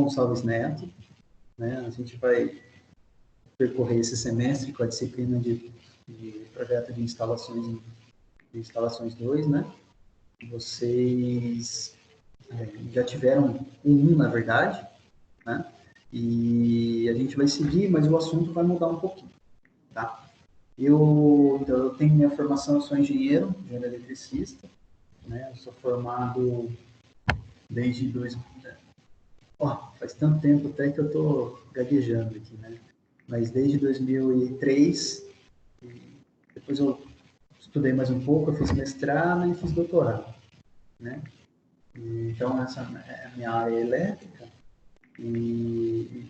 Gonçalves Neto, né? A gente vai percorrer esse semestre com a disciplina de projeto de instalações 2, né? Vocês já tiveram um, na verdade, né? E a gente vai seguir, mas o assunto vai mudar um pouquinho, tá? Então, eu tenho minha formação, eu sou engenheiro eletricista, né? Eu sou formado desde faz tanto tempo até que eu estou gaguejando aqui, né? Mas desde 2003, depois eu estudei mais um pouco, eu fiz mestrado e fiz doutorado, né? Então, essa é a minha área elétrica. E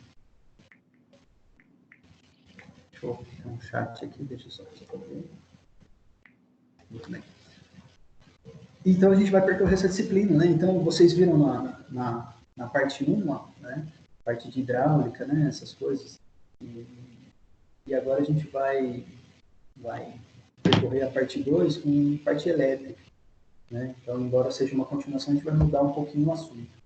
deixa eu ver um chat aqui, deixa eu só ver. Muito bem. Então, a gente vai percorrer essa disciplina, né? Então, vocês viram na parte 1, né? Parte de hidráulica, né? Essas coisas. E agora a gente vai percorrer a parte 2 com parte elétrica, né? Então, embora seja uma continuação, a gente vai mudar um pouquinho o assunto.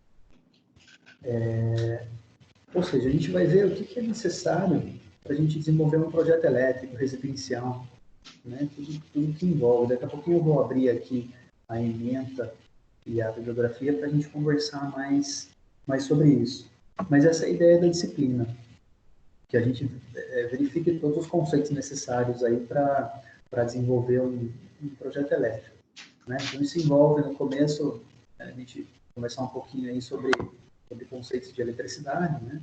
Ou seja, a gente vai ver o que é necessário para a gente desenvolver um projeto elétrico residencial, né? Tudo que envolve. Daqui a pouquinho eu vou abrir aqui a ementa e a bibliografia para a gente conversar mais sobre isso. Mas essa é a ideia da disciplina, que a gente verifique todos os conceitos necessários aí para desenvolver um projeto elétrico, né? Então, isso envolve, no começo, a gente conversar um pouquinho aí sobre conceitos de eletricidade, né?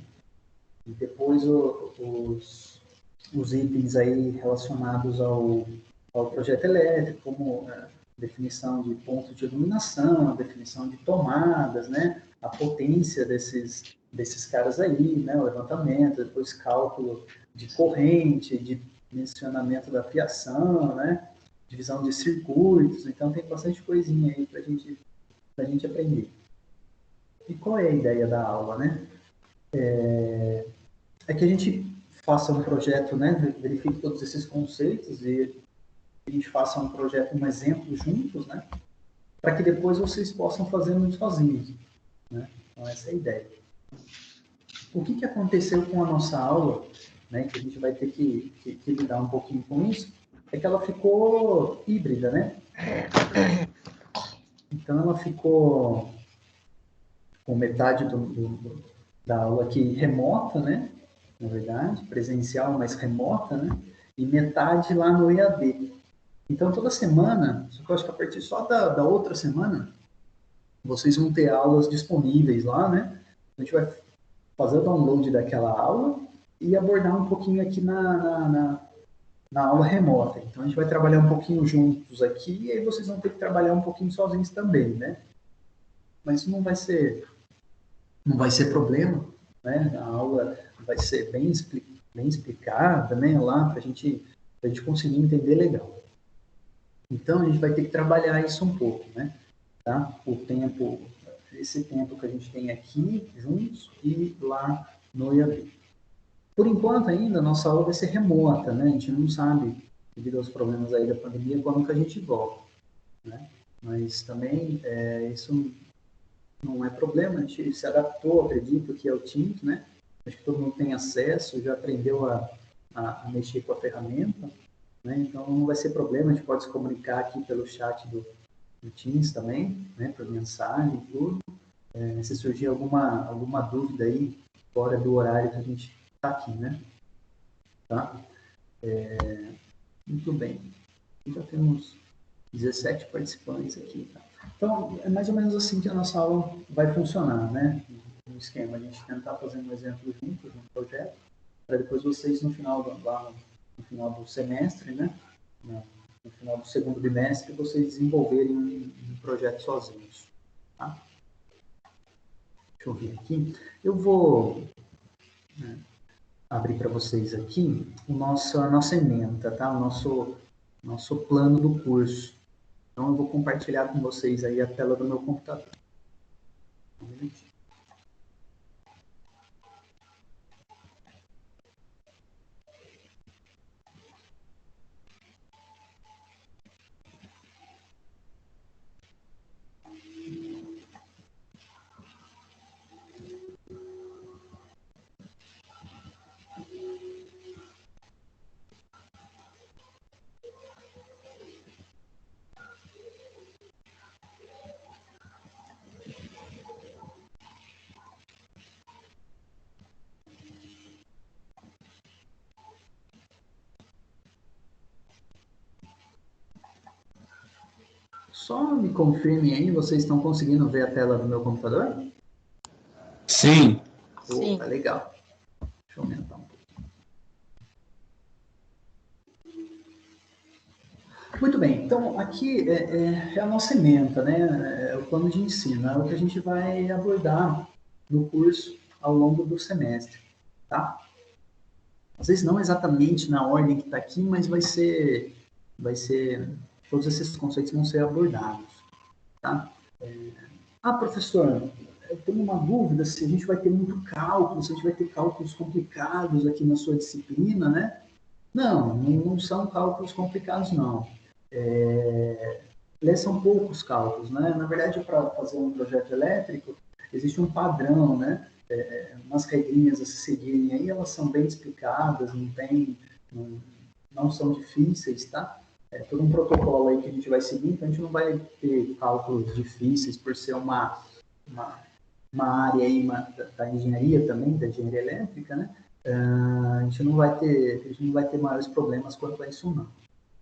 E depois os itens aí relacionados ao projeto elétrico, como definição de pontos de iluminação, definição de tomadas, né? A potência desses caras aí, né? O levantamento, depois cálculo de corrente, de dimensionamento da fiação, né? Divisão de circuitos. Então, tem bastante coisinha aí para a gente aprender. E qual é a ideia da aula, né? É que a gente faça um projeto, né? Verifique todos esses conceitos e a gente faça um projeto, um exemplo juntos, né? Para que depois vocês possam fazer sozinhos, né? Então, essa é a ideia. O que aconteceu com a nossa aula, né? Que a gente vai ter que lidar um pouquinho com isso, é que ela ficou híbrida, né? Então, ela ficou com metade da aula aqui remota, né? Na verdade, presencial, mas remota, né? E metade lá no EAD. Então, toda semana, só que eu acho que a partir só da outra semana, vocês vão ter aulas disponíveis lá, né? A gente vai fazer o download daquela aula e abordar um pouquinho aqui na aula remota. Então, a gente vai trabalhar um pouquinho juntos aqui e aí vocês vão ter que trabalhar um pouquinho sozinhos também, né? Mas isso não vai ser problema, né? A aula vai ser bem explicada, né? Lá para a gente conseguir entender legal. Então, a gente vai ter que trabalhar isso um pouco, né? Tá? Esse tempo que a gente tem aqui juntos e lá no IAB. Por enquanto ainda, a nossa aula vai ser remota, né? A gente não sabe, devido aos problemas aí da pandemia, quando que a gente volta, né? Mas também isso não é problema, a gente se adaptou, acredito que é o Teams, né? Acho que todo mundo tem acesso, já aprendeu a mexer com a ferramenta, né? Então não vai ser problema, a gente pode se comunicar aqui pelo chat do Teams também, né? Por mensagem e tudo. Se surgir alguma dúvida aí, fora do horário que a gente está aqui, né? Tá? Muito bem. Já temos 17 participantes aqui, tá? Então, é mais ou menos assim que a nossa aula vai funcionar, né? No esquema, a gente tentar fazer um exemplo juntos no projeto, para depois vocês, no final do semestre, né? No final do segundo bimestre, vocês desenvolverem um projeto sozinhos, tá? Deixa eu ver aqui. Eu vou abrir para vocês aqui a nossa ementa, tá? O nosso plano do curso. Então, eu vou compartilhar com vocês aí a tela do meu computador. Um minutinho. Só me confirmem aí, vocês estão conseguindo ver a tela do meu computador? Sim. Sim. Opa, legal. Deixa eu aumentar um pouco. Muito bem, então aqui é a nossa ementa, né? É o plano de ensino, é o que a gente vai abordar no curso ao longo do semestre, tá? Às vezes não exatamente na ordem que está aqui, mas todos esses conceitos vão ser abordados, tá? Professor, eu tenho uma dúvida se a gente vai ter muito cálculo, se a gente vai ter cálculos complicados aqui na sua disciplina, né? Não são cálculos complicados, não. São poucos cálculos, né? Na verdade, para fazer um projeto elétrico, existe um padrão, né? Umas regrinhas a se seguirem aí, elas são bem explicadas, não são difíceis, tá? É todo um protocolo aí que a gente vai seguir, então a gente não vai ter cálculos difíceis por ser uma área aí da engenharia também, da engenharia elétrica, né? A gente não vai ter maiores problemas quanto a isso, não.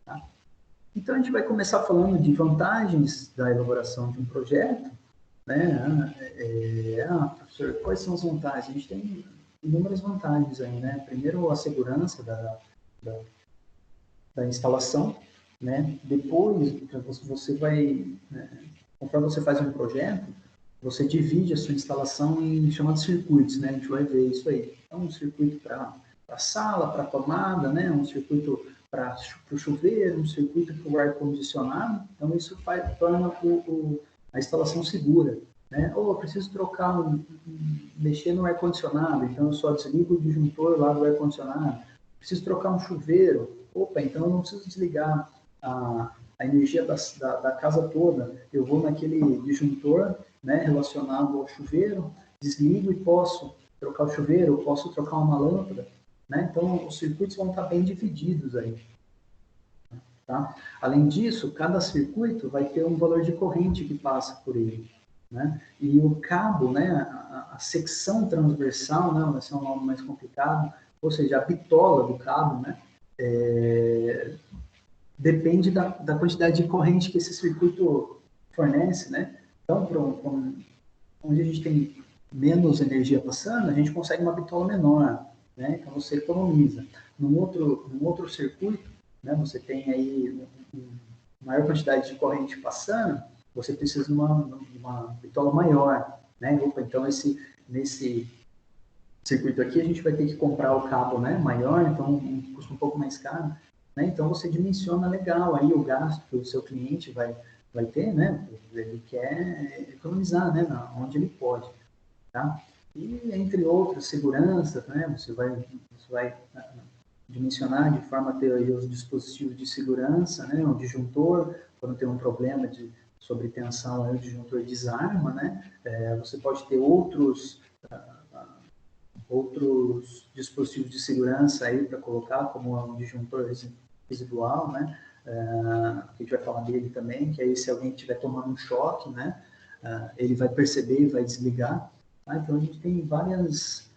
Tá? Então, a gente vai começar falando de vantagens da elaboração de um projeto, né? Professor, quais são as vantagens? A gente tem inúmeras vantagens aí, né? Primeiro, a segurança da instalação, né? Depois, você vai, né? Conforme você faz um projeto, você divide a sua instalação em chamados circuitos, né? A gente vai ver isso aí. Então, um circuito para a sala, para a tomada, né? Um circuito para o chuveiro, um circuito para o ar-condicionado. Então, isso torna a instalação segura, né? Ou eu preciso mexer no ar-condicionado, então eu só desligo o disjuntor lá do ar-condicionado. Preciso trocar um chuveiro, então eu não preciso desligar a energia da casa toda. Eu vou naquele disjuntor, né, relacionado ao chuveiro, desligo e posso trocar o chuveiro, posso trocar uma lâmpada, né? Então, os circuitos vão estar bem divididos aí. Tá? Além disso, cada circuito vai ter um valor de corrente que passa por ele. Né? E o cabo, né, a secção transversal, né, vai ser um nome mais complicado, ou seja, a bitola do cabo, né, depende da quantidade de corrente que esse circuito fornece. Né? Então, onde a gente tem menos energia passando, a gente consegue uma bitola menor, né? Então você economiza. Num outro circuito, né, você tem aí maior quantidade de corrente passando, você precisa de uma bitola maior, né? Então nesse circuito aqui a gente vai ter que comprar o cabo, né, maior, então custa um pouco mais caro, né? Então você dimensiona legal aí o gasto que o seu cliente vai ter, né? Ele quer economizar, né, onde ele pode, tá? E entre outras, segurança, né? Você vai dimensionar de forma a ter aí os dispositivos de segurança, né? O disjuntor, quando tem um problema de sobretensão, aí o disjuntor desarma, né? Você pode ter outros dispositivos de segurança aí para colocar, como um disjuntor residual, né? A gente vai falar dele também, que aí se alguém estiver tomando um choque, né? Ele vai perceber e vai desligar. Então a gente tem várias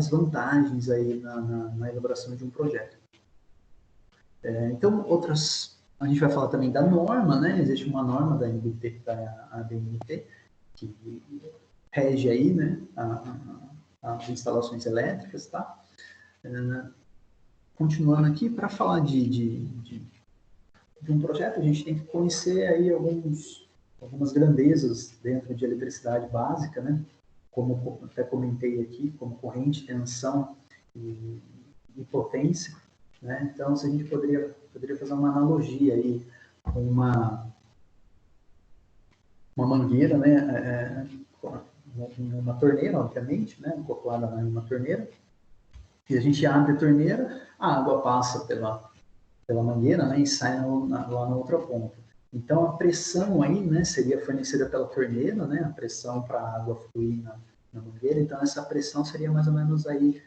vantagens aí na elaboração de um projeto. Então, a gente vai falar também da norma, né? Existe uma norma da ABNT, que rege aí, né, as instalações elétricas, tá? Continuando aqui, para falar de um projeto, a gente tem que conhecer aí algumas grandezas dentro de eletricidade básica, né? Como até comentei aqui, como corrente, tensão e potência, né? Então, se a gente poderia fazer uma analogia aí com uma mangueira, né? Uma torneira, obviamente, né? Acoplada em uma torneira. E a gente abre a torneira, a água passa pela mangueira, né? E sai lá na outra ponta. Então, a pressão aí, né? Seria fornecida pela torneira, né? A pressão para a água fluir na mangueira. Então, essa pressão seria mais ou menos aí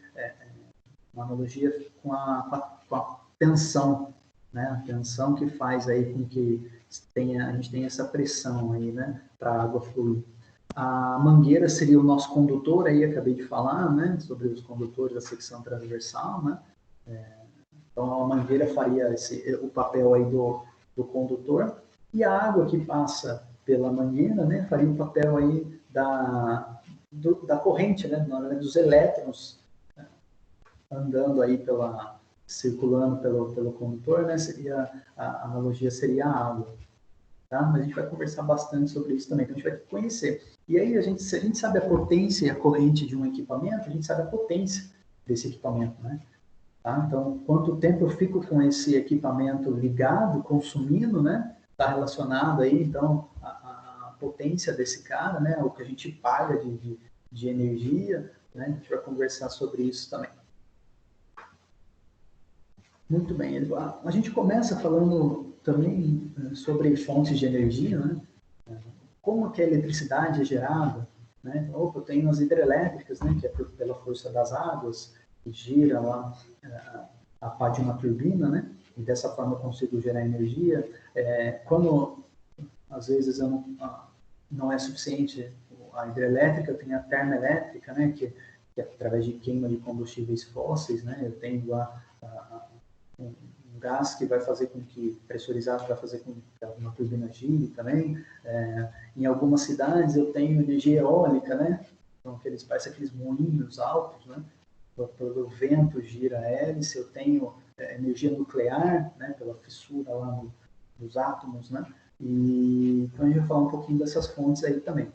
uma analogia com a tensão, né? A tensão que faz aí com que a gente tenha essa pressão aí, né? Para a água fluir. A mangueira seria o nosso condutor, aí acabei de falar, né? Sobre os condutores da secção transversal, né? Então, a mangueira faria o papel aí do condutor. E a água que passa pela mangueira, né, faria o papel aí da corrente, né, dos elétrons andando aí circulando pelo condutor, né, a analogia seria a água. Tá? Mas a gente vai conversar bastante sobre isso também, então a gente vai ter que conhecer. E aí, se a gente sabe a potência e a corrente de um equipamento, a gente sabe a potência desse equipamento, né? Tá? Então, quanto tempo eu fico com esse equipamento ligado, consumindo, né? Está relacionado aí, então, a potência desse cara, né? O que a gente paga de energia, né? A gente vai conversar sobre isso também. Muito bem. A gente começa falando também sobre fontes de energia, né? Como que a eletricidade é gerada, né? Opa, eu tenho as hidrelétricas, né? Que é pela força das águas, que gira lá a pá de uma turbina, né? E dessa forma eu consigo gerar energia. Quando às vezes não é suficiente a hidrelétrica, eu tenho a termoelétrica, né? Que é através de queima de combustíveis fósseis, né? Eu tenho lá um gás que vai fazer com que, pressurizado, vai fazer com que uma turbina gire também. Em algumas cidades eu tenho energia eólica, né? Então, parece aqueles moinhos altos, né? Pelo vento gira a hélice. Eu tenho energia nuclear, né? Pela fissura lá dos átomos, né? Então a gente vai falar um pouquinho dessas fontes aí também.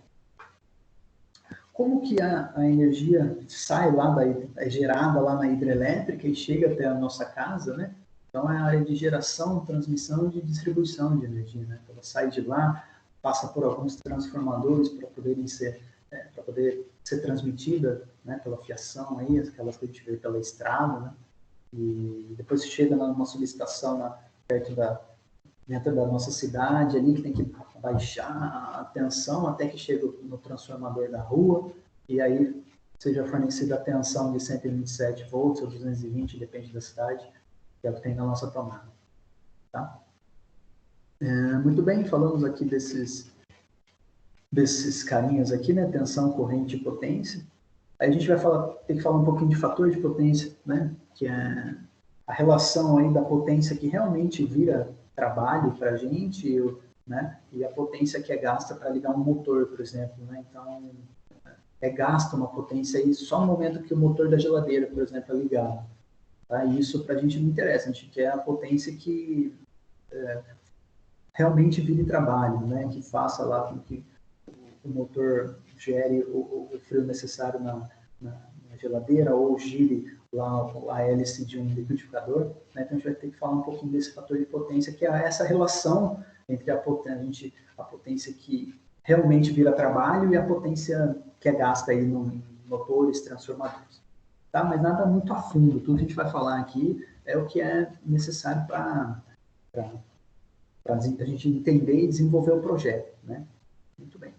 Como que a energia sai lá, é gerada lá na hidrelétrica e chega até a nossa casa, né? Então, é a área de geração, transmissão e distribuição de energia, né? Ela sai de lá, passa por alguns transformadores para poder ser transmitida, né? Pela fiação aí, aquelas que a gente vê pela estrada, né? E depois chega numa subestação dentro da nossa cidade ali, que tem que baixar a tensão até que chega no transformador da rua, e aí seja fornecida a tensão de 127 volts ou 220, depende da cidade, que é o que tem na nossa tomada. Tá? Muito bem, falamos aqui desses carinhas aqui, né? Tensão, corrente e potência. Aí a gente vai ter que falar um pouquinho de fator de potência, né? Que é a relação aí da potência que realmente vira trabalho para a gente, né? E a potência que é gasta para ligar um motor, por exemplo, né? Então, é gasta uma potência aí só no momento que o motor da geladeira, por exemplo, é ligado. Tá? E isso para a gente não interessa, a gente quer a potência que realmente vire trabalho, né? Que faça lá com que o motor gere o frio necessário na geladeira ou gire lá a hélice de um liquidificador. Né? Então a gente vai ter que falar um pouquinho desse fator de potência, que é essa relação entre a potência que realmente vira trabalho e a potência que é gasta aí em motores, transformadores. Tá? Mas nada muito a fundo. Tudo que a gente vai falar aqui é o que é necessário para a gente entender e desenvolver o projeto. Né? Muito bem.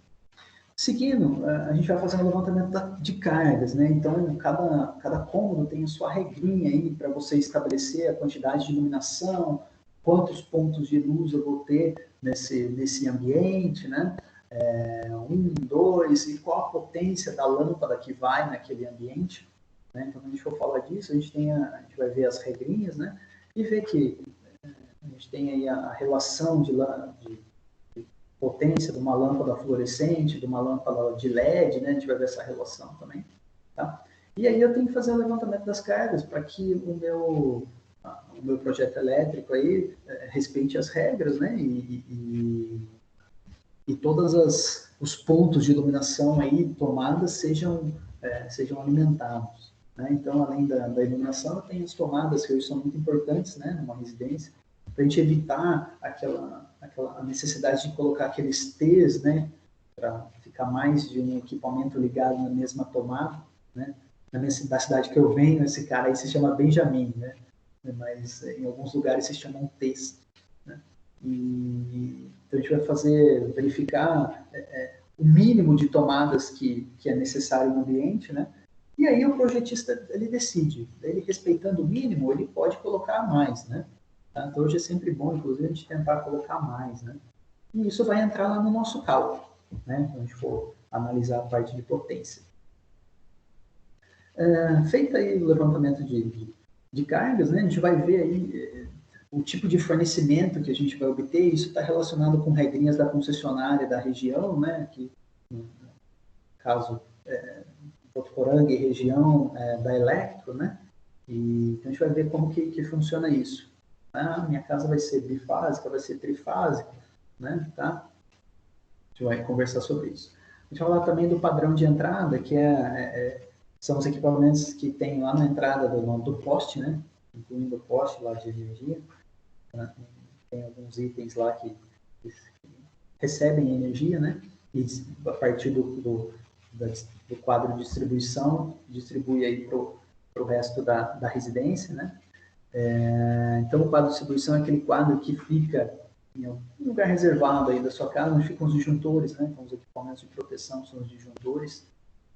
Seguindo, a gente vai fazer um levantamento de cargas, né? Então, cada cômodo tem a sua regrinha aí para você estabelecer a quantidade de iluminação, quantos pontos de luz eu vou ter nesse ambiente, né? 1, 2, e qual a potência da lâmpada que vai naquele ambiente. Né? Então, quando a gente for falar disso, a gente vai ver as regrinhas, né? E ver que a gente tem aí a relação de potência de uma lâmpada fluorescente, de uma lâmpada de LED, né? A gente vai ver essa relação também. Tá? E aí eu tenho que fazer o levantamento das cargas para que o meu projeto elétrico aí respeite as regras, né? E todos os pontos de iluminação aí tomadas sejam alimentados. Né? Então, além da iluminação, tem as tomadas que hoje são muito importantes, né? Numa residência, para a gente evitar aquela necessidade de colocar aqueles T's, né? Para ficar mais de um equipamento ligado na mesma tomada, né? Da cidade que eu venho, esse cara aí se chama Benjamin, né? Mas em alguns lugares se chamam T's. Né? Então a gente vai verificar o mínimo de tomadas que é necessário no ambiente, né? E aí o projetista ele decide, ele respeitando o mínimo, ele pode colocar mais, né? Tá? Então hoje é sempre bom, inclusive, a gente tentar colocar mais, né? E isso vai entrar lá no nosso cálculo, né? Quando a gente for analisar a parte de potência. Feita aí o levantamento de cargas, né? A gente vai ver aí o tipo de fornecimento que a gente vai obter, isso está relacionado com regrinhas da concessionária da região, né? Que, no caso, Votuporanga e região da Electro, né? E, então a gente vai ver como que funciona isso. Ah, minha casa vai ser bifásica, vai ser trifásica, né? Tá? A gente vai conversar sobre isso. A gente vai falar também do padrão de entrada, que são os equipamentos que tem lá na entrada do poste, né? Incluindo o poste lá de energia. Né? Tem alguns itens lá que recebem energia, né? E a partir do quadro de distribuição, distribui aí para o resto da residência, né? Então, o quadro de distribuição é aquele quadro que fica em um lugar reservado aí da sua casa, onde ficam os disjuntores, né? Então, os equipamentos de proteção são os disjuntores,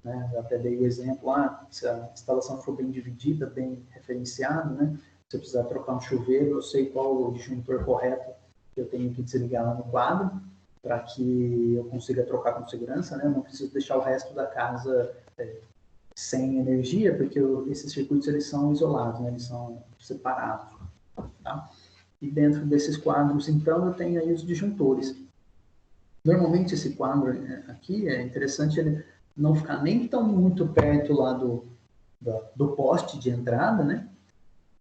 né? Eu até dei o exemplo lá, se a instalação for bem dividida, bem referenciada, né? Se eu precisar trocar um chuveiro, eu sei qual o disjuntor correto que eu tenho que desligar lá no quadro, para que eu consiga trocar com segurança, né? Eu não preciso deixar o resto da casa sem energia, porque esses circuitos eles são isolados, né? Eles são separados. Tá? E dentro desses quadros, então, eu tenho aí os disjuntores. Normalmente esse quadro aqui é interessante ele não ficar nem tão muito perto lá do poste de entrada, né?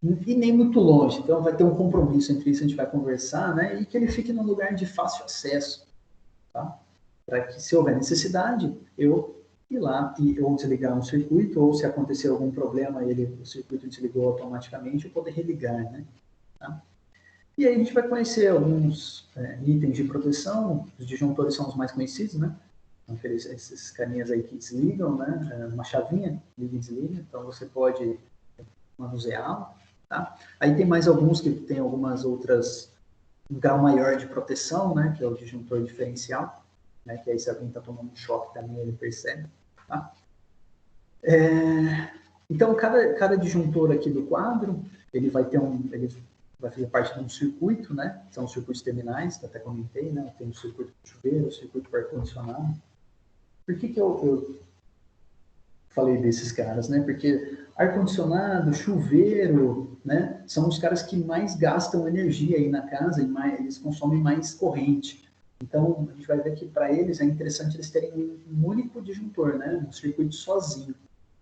E nem muito longe. Então vai ter um compromisso entre isso, a gente vai conversar, né? E que ele fique num lugar de fácil acesso, tá? Para que, se houver necessidade, eu ir lá e ou desligar um circuito, ou se acontecer algum problema, o circuito desligou automaticamente, eu poder religar, né? Tá? E aí a gente vai conhecer alguns itens de proteção, os disjuntores são os mais conhecidos, né? Então, esses carinhas aí que desligam, né? Uma chavinha, liga e desliga, então você pode manuseá-lo, tá? Aí tem mais alguns que tem algumas outras, um grau maior de proteção, né? Que é o disjuntor diferencial, né? Que aí se alguém está tomando um choque também ele percebe, tá? Então, cada disjuntor aqui do quadro, ele vai fazer parte de um circuito, né? São os circuitos terminais, que eu até comentei, né? Tem o circuito de chuveiro, o circuito para ar-condicionado. Por que eu falei desses caras, né? Porque ar-condicionado, chuveiro, né? São os caras que mais gastam energia aí na casa e eles consomem mais corrente. Então, a gente vai ver que para eles é interessante eles terem um único disjuntor, né? Um circuito sozinho,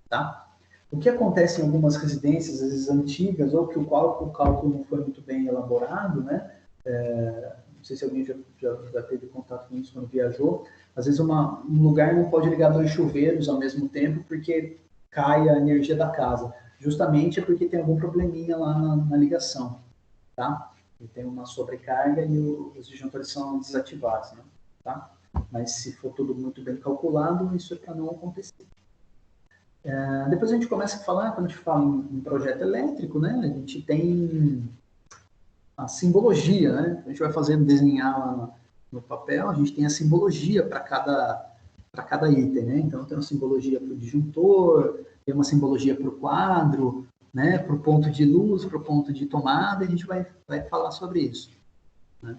tá? O que acontece em algumas residências, às vezes antigas, ou que o cálculo não foi muito bem elaborado, né? Não sei se alguém já teve contato com isso quando viajou. Às vezes um lugar não pode ligar dois chuveiros ao mesmo tempo porque cai a energia da casa. Justamente é porque tem algum probleminha lá na ligação, tá? E tem uma sobrecarga e os disjuntores são desativados, né? Tá? Mas se for tudo muito bem calculado, isso é para não acontecer. Depois a gente começa a falar, quando a gente fala em projeto elétrico, né? A gente tem a simbologia, né? A gente vai fazendo, desenhar lá no papel, a gente tem a simbologia para cada item, né? Então tem uma simbologia para o disjuntor, tem uma simbologia para o quadro, né? Para o ponto de luz, para o ponto de tomada, a gente vai falar sobre isso. Né?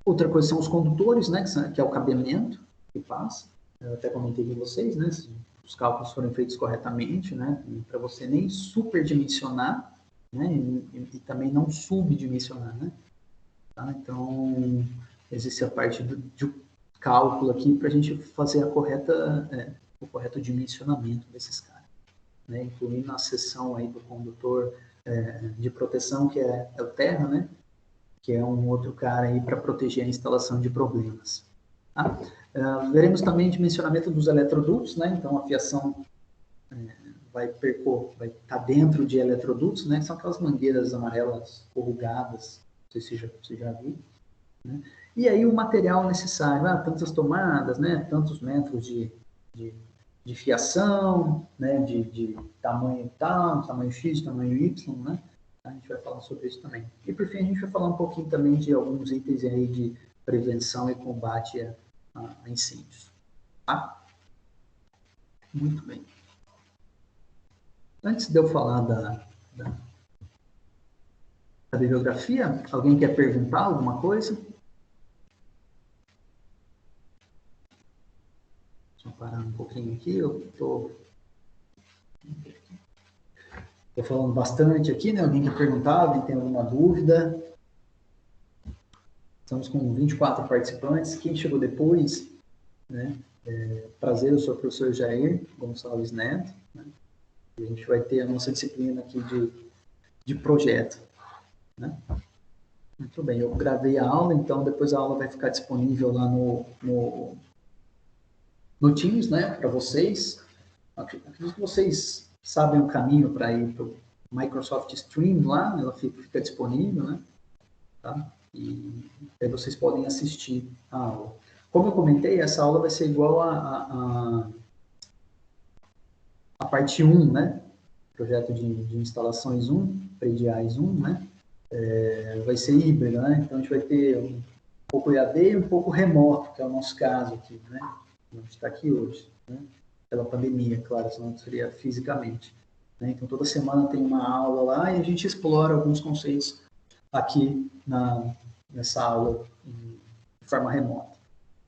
Outra coisa são os condutores, né? Que é o cabeamento que passa. Eu até comentei com vocês, né? Se os cálculos foram feitos corretamente, né? Para você nem superdimensionar, né? E também não subdimensionar, né? Tá? Então, existe a parte de cálculo aqui para a gente fazer o correto dimensionamento desses caras, né? Incluindo a seção aí do condutor de proteção, que é o terra, né? Que é um outro cara aí para proteger a instalação de problemas. Tá? Veremos também dimensionamento dos eletrodutos, né? Então, a fiação vai estar dentro de eletrodutos, né? São aquelas mangueiras amarelas corrugadas, não sei se você já viu. Né? E aí o material necessário, tantas tomadas, né? Tantos metros de fiação, né? De tamanho tal, tamanho X, tamanho Y, né? A gente vai falar sobre isso também. E por fim a gente vai falar um pouquinho também de alguns itens aí de prevenção e combate a incêndios. Tá? Muito bem. Antes de eu falar da bibliografia, alguém quer perguntar alguma coisa? Deixa eu parar um pouquinho aqui, eu estou... Estou falando bastante aqui, né? Alguém quer perguntar, alguém tem alguma dúvida? Estamos com 24 participantes. Quem chegou depois, né? Prazer, eu sou o professor Jair Gonçalves Neto, né? E a gente vai ter a nossa disciplina aqui de projeto, né? Muito bem, eu gravei a aula, então depois a aula vai ficar disponível lá no Teams, né, para vocês. Acredito que vocês sabem o caminho para ir para o Microsoft Stream lá, ela fica disponível, né? Tá? E aí vocês podem assistir a aula. Como eu comentei, essa aula vai ser igual a parte 1, né? Projeto de instalações 1, prediais 1, né? Vai ser híbrido, né? Então a gente vai ter um pouco EAD e um pouco remoto, que é o nosso caso aqui, né? A gente está aqui hoje, né? Pela pandemia, claro, senão não seria fisicamente. Né? Então toda semana tem uma aula lá e a gente explora alguns conceitos aqui nessa aula de forma remota,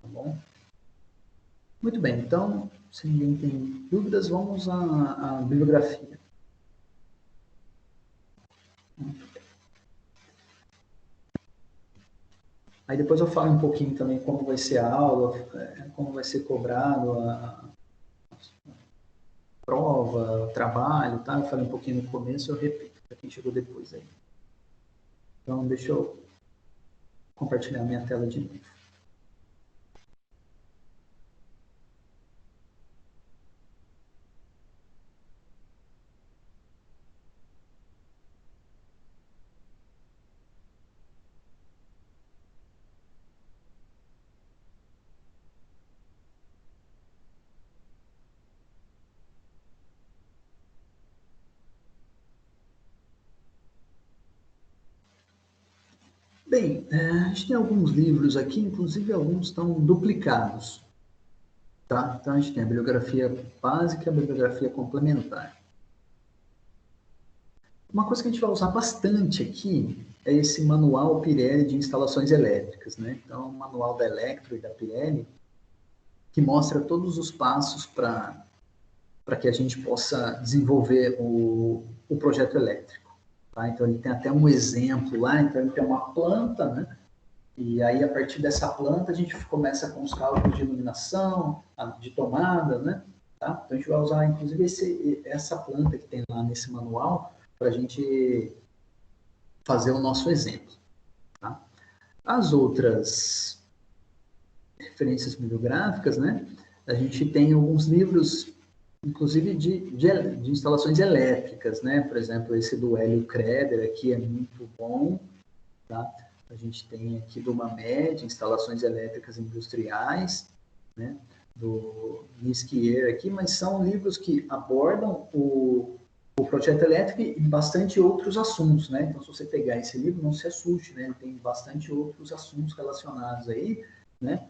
tá bom? Muito bem, então, se ninguém tem dúvidas, vamos à bibliografia. Aí depois eu falo um pouquinho também como vai ser a aula, como vai ser cobrado a prova, o trabalho, tá? Eu falei um pouquinho no começo, eu repito para quem chegou depois aí. Então, deixa eu compartilhar minha tela de novo. Bem, a gente tem alguns livros aqui, inclusive alguns estão duplicados. Tá? Então, a gente tem a bibliografia básica e a bibliografia complementar. Uma coisa que a gente vai usar bastante aqui é esse manual Pirelli de instalações elétricas, né? Então, o manual da Electro e da Pirelli, que mostra todos os passos para que a gente possa desenvolver o projeto elétrico. Tá? Então, ele tem até um exemplo lá, então ele tem uma planta, né? E aí, a partir dessa planta, a gente começa com os cálculos de iluminação, de tomada, né? Tá? Então, a gente vai usar, inclusive, essa planta que tem lá nesse manual para a gente fazer o nosso exemplo. Tá? As outras referências bibliográficas, né? A gente tem alguns livros, inclusive de instalações elétricas, né? Por exemplo, esse do Hélio Kreder aqui é muito bom, tá? A gente tem aqui do Mamed, instalações elétricas industriais, né? Do Nisquier aqui, mas são livros que abordam o projeto elétrico e bastante outros assuntos, né? Então, se você pegar esse livro, não se assuste, né? Ele tem bastante outros assuntos relacionados aí, né?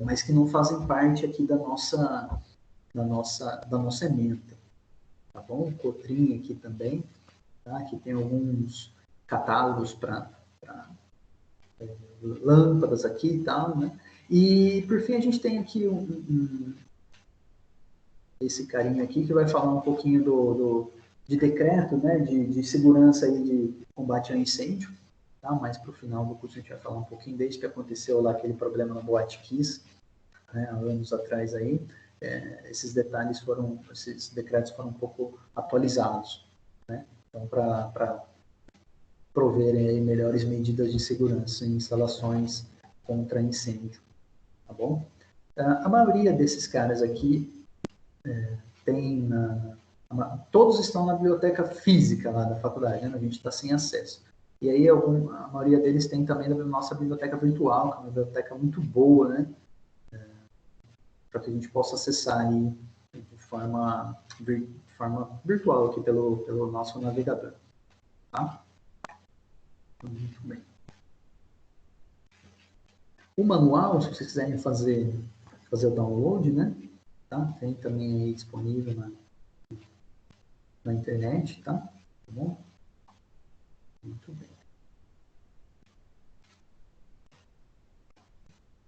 Mas que não fazem parte aqui da nossa ementa, tá bom? O Cotrim aqui também, tá? Aqui tem alguns catálogos para lâmpadas aqui e tal, né? E, por fim, a gente tem aqui esse carinha aqui que vai falar um pouquinho de decreto, né, de segurança aí de combate a incêndio, tá? Mas para o final do curso a gente vai falar um pouquinho desde que aconteceu lá aquele problema na Boate Kiss, né, há anos atrás aí. Esses decretos foram um pouco atualizados, né? Então, para proverem aí melhores medidas de segurança em instalações contra incêndio, tá bom? A maioria desses caras aqui tem todos estão na biblioteca física lá da faculdade, né? A gente está sem acesso. E aí a maioria deles tem também na nossa biblioteca virtual, que é uma biblioteca muito boa, né? Para que a gente possa acessar aí de forma virtual aqui pelo nosso navegador. Tá? Muito bem. O manual, se vocês quiserem fazer o download, né? Tá? Tem também aí disponível na internet, tá? Tá bom? Muito bem.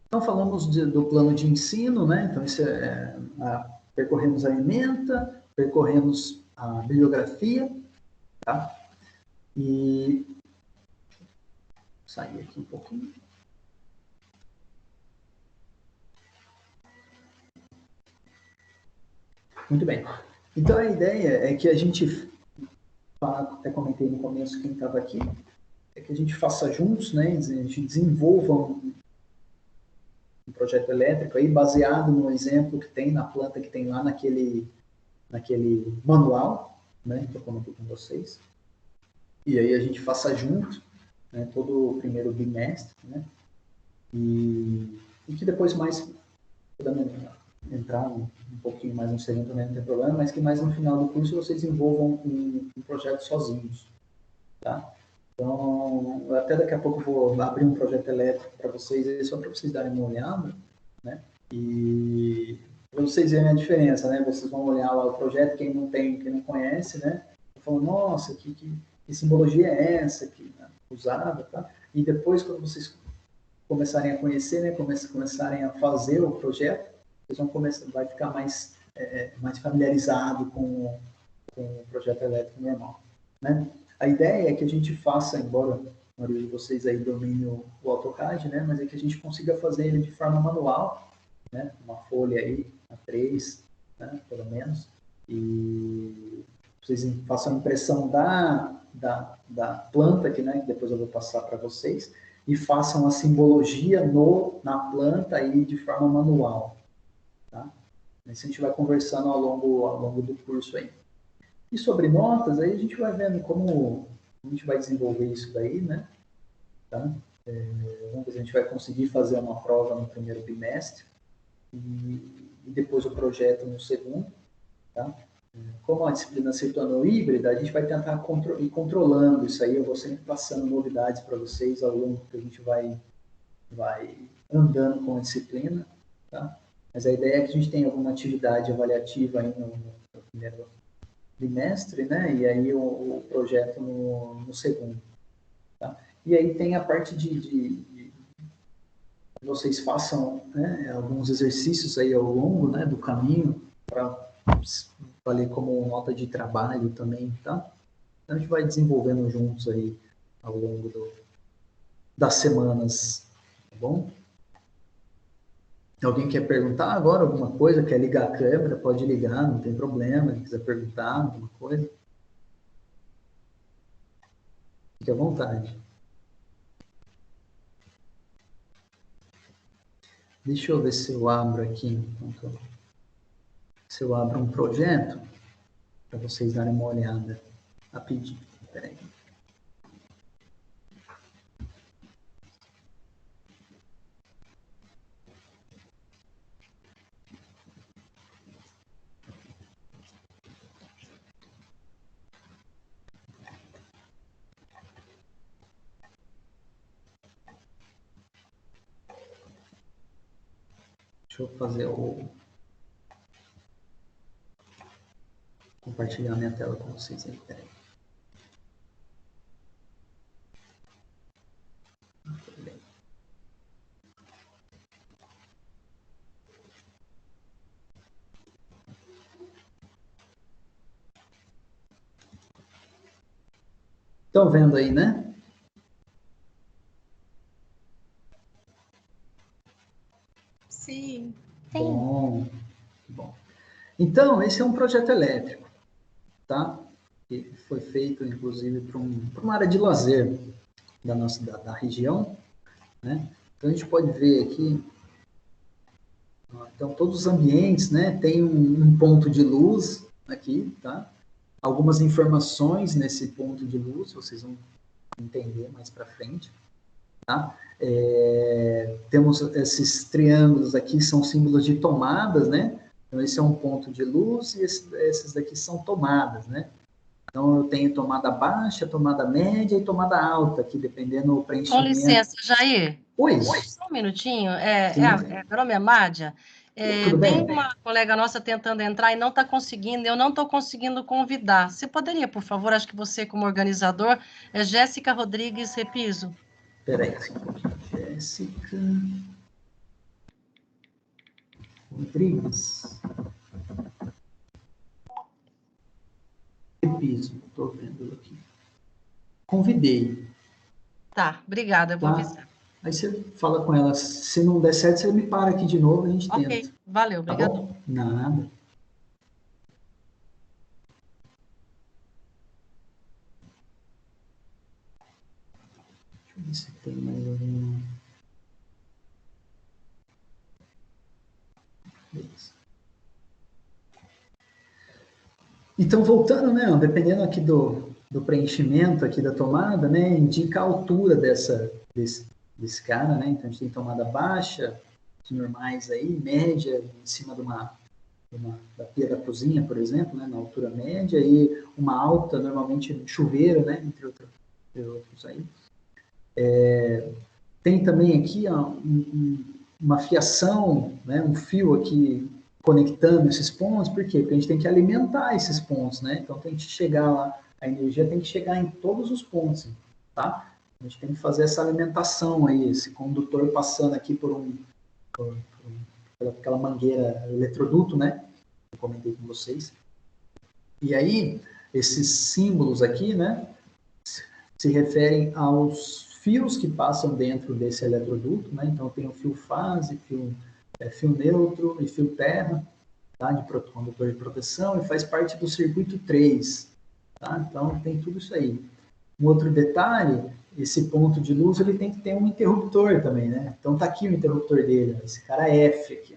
Então, falamos do plano de ensino, né? Então, percorremos a ementa, percorremos a bibliografia, tá? E sair aqui um pouquinho. Muito bem. Então, a ideia é que a gente, até comentei no começo, quem estava aqui, é que a gente faça juntos, né? A gente desenvolva um projeto elétrico aí, baseado no exemplo que tem na planta que tem lá naquele manual, né? Que eu comentei com vocês. E aí a gente faça junto, né? Todo o primeiro bimestre, né? E que depois mais podemos entrar um pouquinho mais no segundo também não tem problema, mas que mais no final do curso vocês envolvam um projeto sozinhos, tá? Então, até daqui a pouco eu vou abrir um projeto elétrico para vocês, só para vocês darem uma olhada, né? E para vocês verem a diferença, né? Vocês vão olhar lá o projeto, quem não conhece, né? Falando, nossa, que simbologia é essa que usada, tá? E depois, quando vocês começarem a conhecer, né? Começarem a fazer o projeto, vocês vão começar, vai ficar mais familiarizado com o projeto elétrico normal, né? A ideia é que a gente faça, embora a maioria de vocês aí domine o AutoCAD, né? Mas é que a gente consiga fazer ele de forma manual, né? Uma folha aí, A3, né? Pelo menos, e vocês façam a impressão da planta, né? Que depois eu vou passar para vocês, e façam a simbologia na planta aí de forma manual, tá? Isso a gente vai conversando ao longo do curso aí. E sobre notas, aí a gente vai vendo como a gente vai desenvolver isso daí, né? Tá? Vamos ver se a gente vai conseguir fazer uma prova no primeiro bimestre e depois o projeto no segundo, tá? Como a disciplina se tornou híbrida, a gente vai tentar ir controlando isso aí. Eu vou sempre passando novidades para vocês ao longo que a gente vai andando com a disciplina, tá? Mas a ideia é que a gente tenha alguma atividade avaliativa aí no primeiro bimestre, né? E aí o projeto no segundo, tá? E aí tem a parte de vocês façam, né, alguns exercícios aí ao longo, né, do caminho para valer como nota de trabalho também, tá? Então a gente vai desenvolvendo juntos aí ao longo das semanas, tá bom? Alguém quer perguntar agora alguma coisa? Quer ligar a câmera? Pode ligar, não tem problema. Se quiser perguntar alguma coisa, fique à vontade. Deixa eu ver se eu abro aqui. Se eu abro um projeto, para vocês darem uma olhada rapidinho. Espera aí. Deixa eu fazer compartilhar minha tela com vocês aí. Espera aí. Estão vendo aí, né? Sim. Bom. Então, esse é um projeto elétrico, tá? Que foi feito, inclusive, para uma área de lazer da região, né? Então, a gente pode ver aqui, então, todos os ambientes, né, tem um ponto de luz aqui, tá? Algumas informações nesse ponto de luz, vocês vão entender mais para frente, tá? Temos esses triângulos aqui, são símbolos de tomadas, né? Então, esse é um ponto de luz e esses daqui são tomadas, né? Então, eu tenho tomada baixa, tomada média e tomada alta, aqui, dependendo do preenchimento. Com licença, Jair. Oi. Só um minutinho. Meu nome é Mádia. Tudo bem? Tem uma colega nossa tentando entrar e não está conseguindo, eu não estou conseguindo convidar. Você poderia, por favor, acho que você, como organizador, é Jéssica Rodrigues Repiso. Espera aí, um pouquinho. Jéssica Rodrigues. piso, estou vendo aqui. Convidei. Tá, obrigada, eu vou Tá? avisar. Aí você fala com ela, se não der certo, você me para aqui de novo, a gente Ok, tenta. valeu, Tá obrigado. bom? Nada. Deixa eu ver se tem mais alguma. Beleza. Então, voltando, né, dependendo aqui do preenchimento aqui da tomada, né, indica a altura desse cara, né, então a gente tem tomada baixa, normais aí, média, em cima da pia da cozinha, por exemplo, né, na altura média, e uma alta, normalmente chuveiro, né, entre outros aí. Tem também aqui ó, uma fiação, né, um fio aqui conectando esses pontos, por quê? Porque a gente tem que alimentar esses pontos, né? Então tem que chegar lá, a energia tem que chegar em todos os pontos, tá? A gente tem que fazer essa alimentação aí, esse condutor passando aqui por aquela mangueira eletroduto, né? Eu comentei com vocês. E aí, esses símbolos aqui, né, se referem aos fios que passam dentro desse eletroduto, né? Então tem o fio fase, fio neutro e fio terra, tá? De condutor de proteção, e faz parte do circuito 3, tá? Então tem tudo isso aí. Um outro detalhe, esse ponto de luz ele tem que ter um interruptor também, né? Então tá aqui o interruptor dele, esse cara F aqui,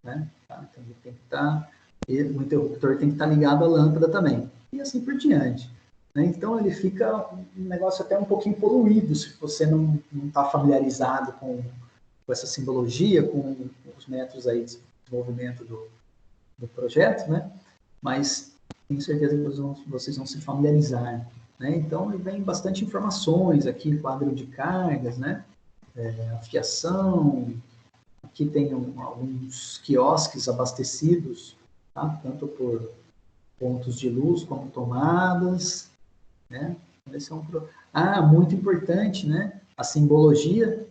né? Tá? Então ele tem que estar, o interruptor tem que estar ligado à lâmpada também, e assim por diante. Né? Então ele fica um negócio até um pouquinho poluído se você não está familiarizado com essa simbologia, com os métodos aí de desenvolvimento do projeto, né? Mas tenho certeza que vocês vão se familiarizar. Né? Então ele vem bastante informações aqui, quadro de cargas, né? A fiação, aqui tem alguns quiosques abastecidos, tá? Tanto por pontos de luz como tomadas, né? Esse é muito importante, né? A simbologia,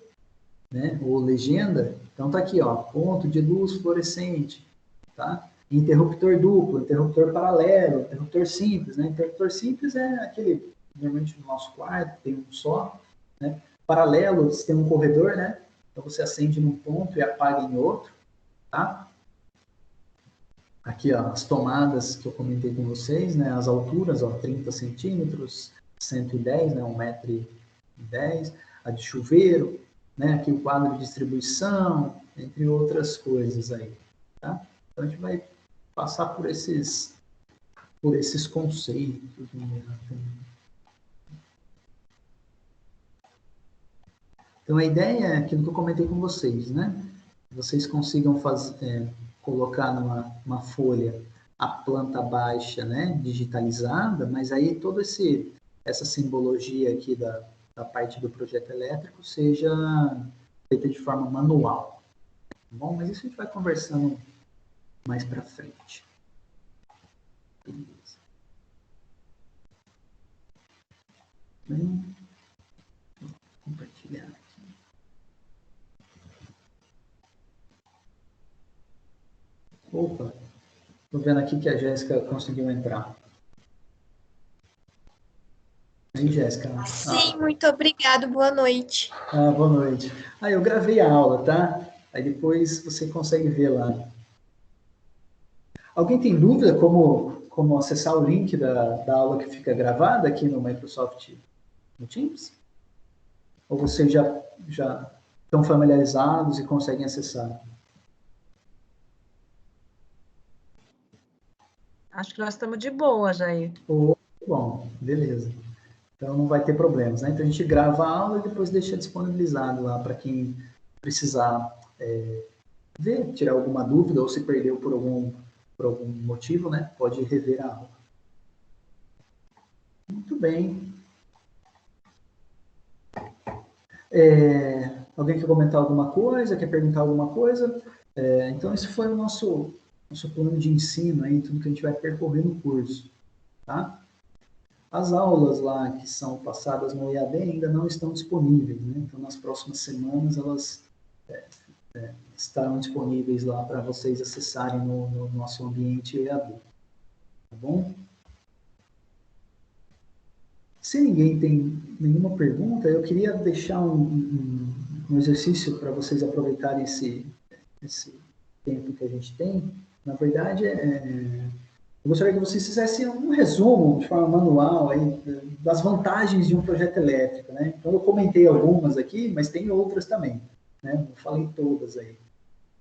né? Ou legenda. Então tá aqui, ó, ponto de luz fluorescente, tá? Interruptor duplo, interruptor paralelo, interruptor simples, né? Interruptor simples é aquele, normalmente no nosso quarto, tem um só, né? Paralelo, você tem um corredor, né? Então você acende num ponto e apaga em outro, tá? Aqui, ó, as tomadas que eu comentei com vocês, né? As alturas, ó, 30 centímetros, 110, né? 1,10 m, a de chuveiro, né? Aqui o quadro de distribuição, entre outras coisas aí, tá? Então a gente vai passar por esses conceitos, né? Então a ideia é aquilo que eu comentei com vocês, né? Vocês consigam colocar numa folha a planta baixa, né, digitalizada, mas aí toda essa simbologia aqui da parte do projeto elétrico seja feita de forma manual. Tá bom? Mas isso a gente vai conversando mais para frente. Beleza. Bem, vou compartilhar aqui. Opa, estou vendo aqui que a Jéssica conseguiu entrar. Aí, Jéssica. Sim, muito obrigado. Boa noite. Boa noite. Eu gravei a aula, tá? Aí depois você consegue ver lá. Alguém tem dúvida como acessar o link da aula que fica gravada aqui no Microsoft no Teams? Ou vocês já estão familiarizados e conseguem acessar? Acho que nós estamos de boa, Jair. Bom, beleza. Então não vai ter problemas, né? Então a gente grava a aula e depois deixa disponibilizado lá para quem precisar ver, tirar alguma dúvida ou se perdeu por algum motivo, né? Pode rever a aula. Muito bem. Alguém quer comentar alguma coisa? Quer perguntar alguma coisa? Então esse foi o nosso plano de ensino aí, tudo que a gente vai percorrer no curso, tá? As aulas lá que são passadas no EAD ainda não estão disponíveis, né? Então nas próximas semanas elas estarão disponíveis lá para vocês acessarem no nosso ambiente EAD, tá bom? Se ninguém tem nenhuma pergunta, eu queria deixar um exercício para vocês aproveitarem esse tempo que a gente tem. Na verdade, eu gostaria que vocês fizessem um resumo de forma manual aí, das vantagens de um projeto elétrico, né? Então, eu comentei algumas aqui, mas tem outras também, né? Não falei todas aí.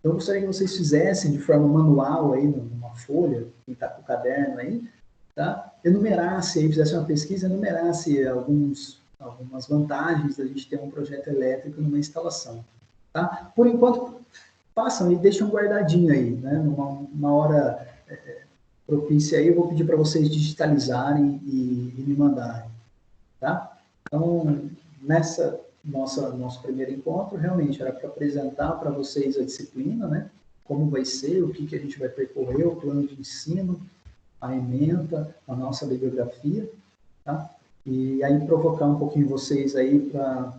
Então, eu gostaria que vocês fizessem de forma manual aí, numa folha, quem está com o caderno aí, tá? Enumerasse aí, fizesse uma pesquisa, enumerasse algumas vantagens da gente ter um projeto elétrico numa instalação, tá? Por enquanto, façam e deixem guardadinho aí, né? Numa hora propícia aí, eu vou pedir para vocês digitalizarem e me mandarem, tá? Então, nosso primeiro encontro, realmente, era para apresentar para vocês a disciplina, né? Como vai ser, o que a gente vai percorrer, o plano de ensino, a ementa, a nossa bibliografia, tá? E aí provocar um pouquinho vocês aí para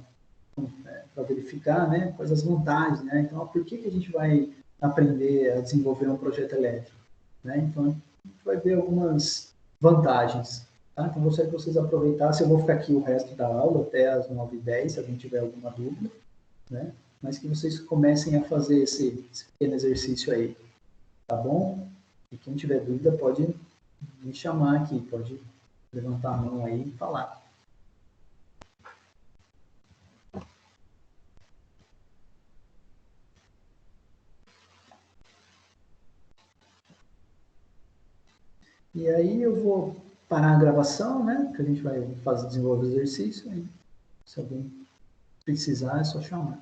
verificar, né, quais as vantagens, né? Então, por que a gente vai aprender a desenvolver um projeto elétrico, né? Então, a gente vai ver algumas vantagens, tá? Então, gostaria que vocês aproveitassem, eu vou ficar aqui o resto da aula até as 9h10, se alguém tiver alguma dúvida, né? Mas que vocês comecem a fazer esse pequeno exercício aí, tá bom? E quem tiver dúvida pode me chamar aqui, pode levantar a mão aí e falar. E aí eu vou parar a gravação, né? Que a gente vai desenvolver o exercício. Aí, se alguém precisar, é só chamar.